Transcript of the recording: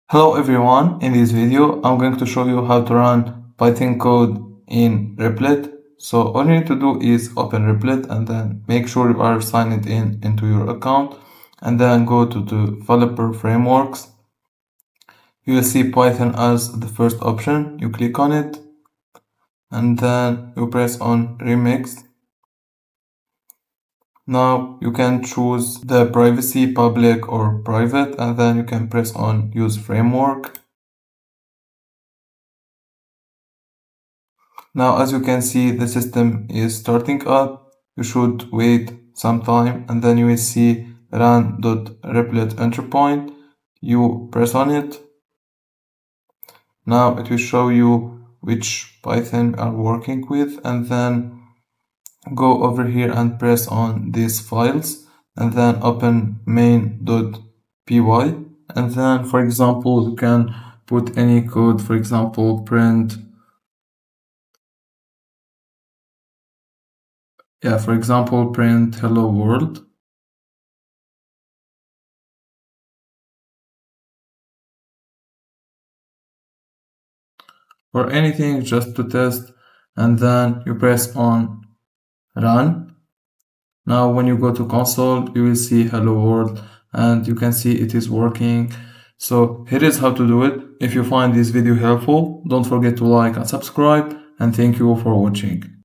Hello everyone, in this video I'm going to show you how to run Python code in Replit. So all you need to do is open Replit and then make sure you are signed in into your account and then go to the developer frameworks. You will see Python as the first option. You click on it and then you press on Remix. Now you can choose the privacy, public or private, and then you can press on use framework. Now, as you can see, the system is starting up. You should wait some time and then you will see run.replit entry point. You press on it. Now it will show you which Python are working with, and then go over here and press on these files and then open main.py, and then for example you can put any code, for example print hello world. Or anything just to test, and then you press on run. Now when you go to console you will see hello world and you can see it is working. So here is how to do it. If you find this video helpful, don't forget to like and subscribe, and thank you for watching.